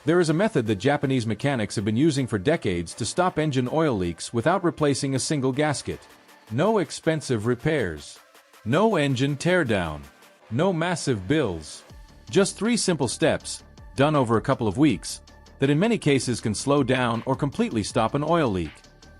There is a method that Japanese mechanics have been using for decades to stop engine oil leaks without replacing a single gasket. No expensive repairs. No engine teardown. No massive bills. Just 3 simple steps, done over a couple of weeks, that in many cases can slow down or completely stop an oil leak.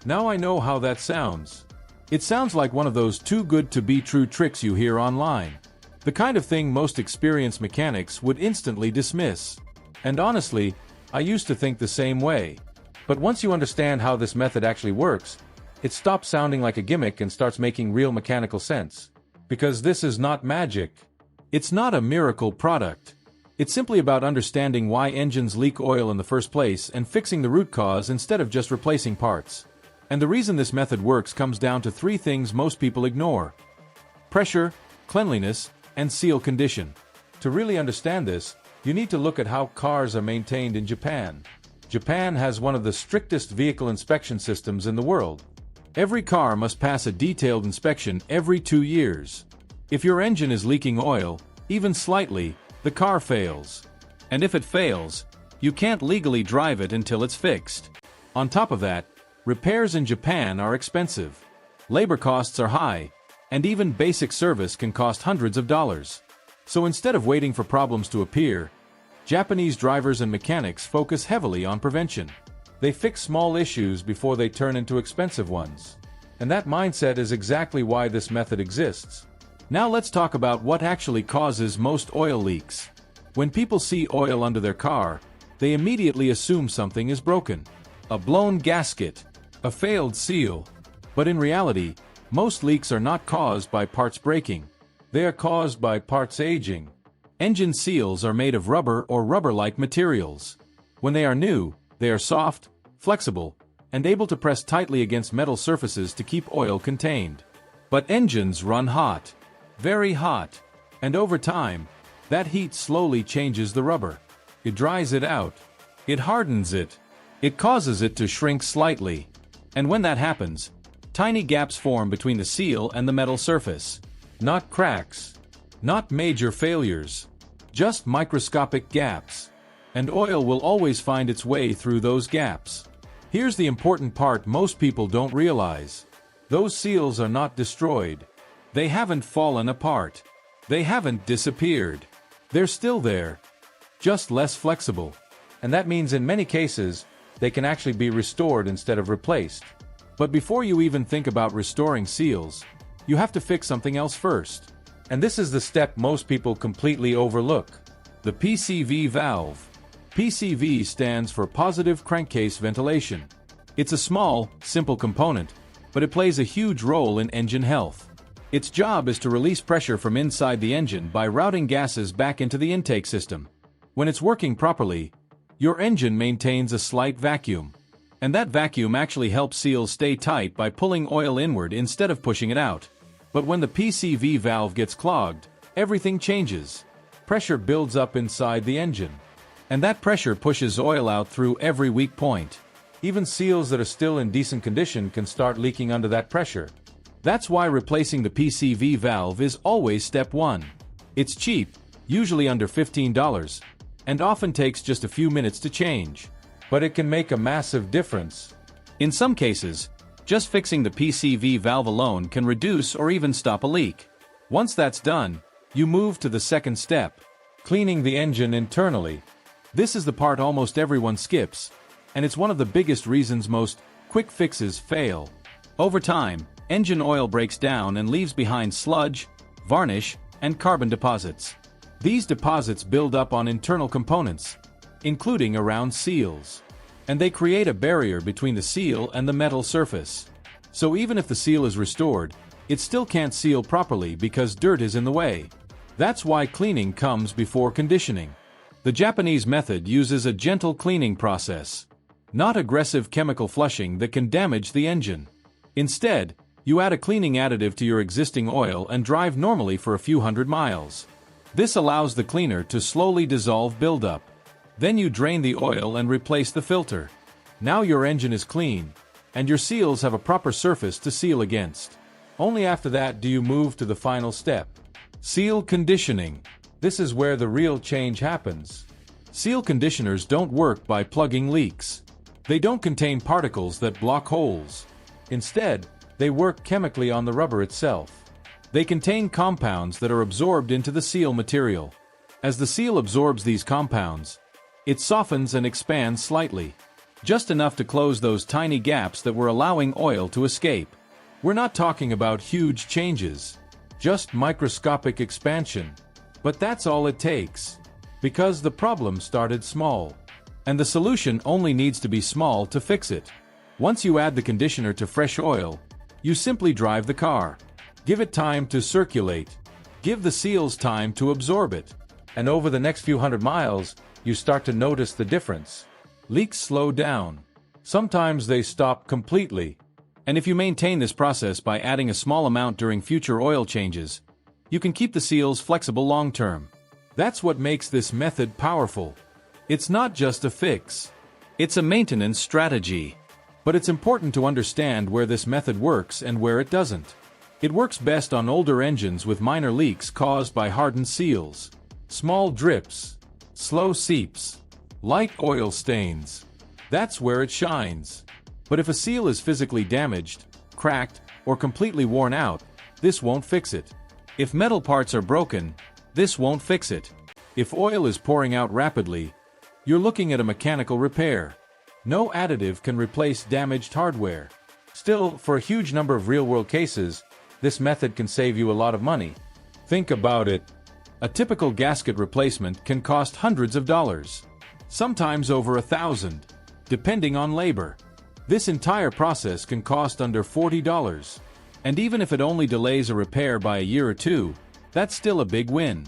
Now I know how that sounds. It sounds like one of those too good to be true tricks you hear online. The kind of thing most experienced mechanics would instantly dismiss. And honestly, I used to think the same way. But once you understand how this method actually works, it stops sounding like a gimmick and starts making real mechanical sense. Because this is not magic. It's not a miracle product. It's simply about understanding why engines leak oil in the first place and fixing the root cause instead of just replacing parts. And the reason this method works comes down to 3 things most people ignore: pressure, cleanliness, and seal condition. To really understand this, you need to look at how cars are maintained in Japan. Japan has one of the strictest vehicle inspection systems in the world. Every car must pass a detailed inspection every 2 years. If your engine is leaking oil, even slightly, the car fails. And if it fails, you can't legally drive it until it's fixed. On top of that, repairs in Japan are expensive. Labor costs are high, and even basic service can cost hundreds of dollars. So instead of waiting for problems to appear, Japanese drivers and mechanics focus heavily on prevention. They fix small issues before they turn into expensive ones. And that mindset is exactly why this method exists. Now let's talk about what actually causes most oil leaks. When people see oil under their car, they immediately assume something is broken. A blown gasket, a failed seal. But in reality, most leaks are not caused by parts breaking. They are caused by parts aging. Engine seals are made of rubber or rubber-like materials. When they are new, they are soft, flexible, and able to press tightly against metal surfaces to keep oil contained. But engines run hot. Very hot. And over time, that heat slowly changes the rubber. It dries it out. It hardens it. It causes it to shrink slightly. And when that happens, tiny gaps form between the seal and the metal surface. Not cracks. Not major failures. Just microscopic gaps. And oil will always find its way through those gaps. Here's the important part most people don't realize. Those seals are not destroyed. They haven't fallen apart. They haven't disappeared. They're still there, just less flexible. And that means in many cases, they can actually be restored instead of replaced. But before you even think about restoring seals, you have to fix something else first. And this is the step most people completely overlook: the PCV valve. PCV stands for positive crankcase ventilation. It's a small, simple component, but it plays a huge role in engine health. Its job is to release pressure from inside the engine by routing gases back into the intake system. When it's working properly, your engine maintains a slight vacuum. And that vacuum actually helps seals stay tight by pulling oil inward instead of pushing it out. But when the PCV valve gets clogged, everything changes. Pressure builds up inside the engine. And that pressure pushes oil out through every weak point. Even seals that are still in decent condition can start leaking under that pressure. That's why replacing the PCV valve is always step 1. It's cheap, usually under $15, and often takes just a few minutes to change. But it can make a massive difference. In some cases, just fixing the PCV valve alone can reduce or even stop a leak. Once that's done, you move to the second step: cleaning the engine internally. This is the part almost everyone skips, and it's one of the biggest reasons most quick fixes fail. Over time, engine oil breaks down and leaves behind sludge, varnish, and carbon deposits. These deposits build up on internal components, including around seals. And they create a barrier between the seal and the metal surface. So even if the seal is restored, it still can't seal properly because dirt is in the way. That's why cleaning comes before conditioning. The Japanese method uses a gentle cleaning process, not aggressive chemical flushing that can damage the engine. Instead, you add a cleaning additive to your existing oil and drive normally for a few hundred miles. This allows the cleaner to slowly dissolve buildup. Then you drain the oil and replace the filter. Now your engine is clean, and your seals have a proper surface to seal against. Only after that do you move to the final step: seal conditioning. This is where the real change happens. Seal conditioners don't work by plugging leaks. They don't contain particles that block holes. Instead, they work chemically on the rubber itself. They contain compounds that are absorbed into the seal material. As the seal absorbs these compounds, it softens and expands slightly, just enough to close those tiny gaps that were allowing oil to escape. We're not talking about huge changes, just microscopic expansion. But that's all it takes, because the problem started small, and the solution only needs to be small to fix it. Once you add the conditioner to fresh oil, you simply drive the car. Give it time to circulate. Give the seals time to absorb it. And over the next few hundred miles, you start to notice the difference. Leaks slow down. Sometimes they stop completely. And if you maintain this process by adding a small amount during future oil changes, you can keep the seals flexible long-term. That's what makes this method powerful. It's not just a fix. It's a maintenance strategy. But it's important to understand where this method works and where it doesn't. It works best on older engines with minor leaks caused by hardened seals, small drips, slow seeps, light oil stains. That's where it shines. But if a seal is physically damaged, cracked, or completely worn out, this won't fix it. If metal parts are broken, this won't fix it. If oil is pouring out rapidly, you're looking at a mechanical repair. No additive can replace damaged hardware. Still, for a huge number of real-world cases, this method can save you a lot of money. Think about it. A typical gasket replacement can cost hundreds of dollars, sometimes over $1,000, depending on labor. This entire process can cost under $40. And even if it only delays a repair by a year or two, that's still a big win.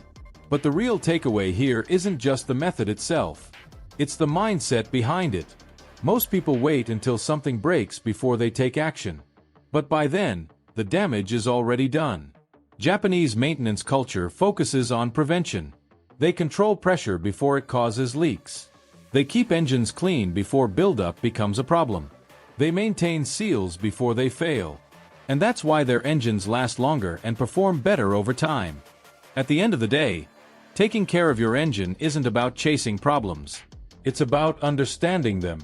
But the real takeaway here isn't just the method itself. It's the mindset behind it. Most people wait until something breaks before they take action. But by then, the damage is already done. Japanese maintenance culture focuses on prevention. They control pressure before it causes leaks. They keep engines clean before buildup becomes a problem. They maintain seals before they fail. And that's why their engines last longer and perform better over time. At the end of the day, taking care of your engine isn't about chasing problems. It's about understanding them.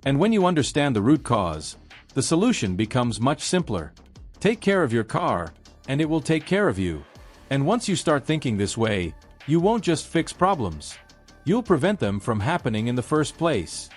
And when you understand the root cause, the solution becomes much simpler. Take care of your car, and it will take care of you. And once you start thinking this way, you won't just fix problems. You'll prevent them from happening in the first place.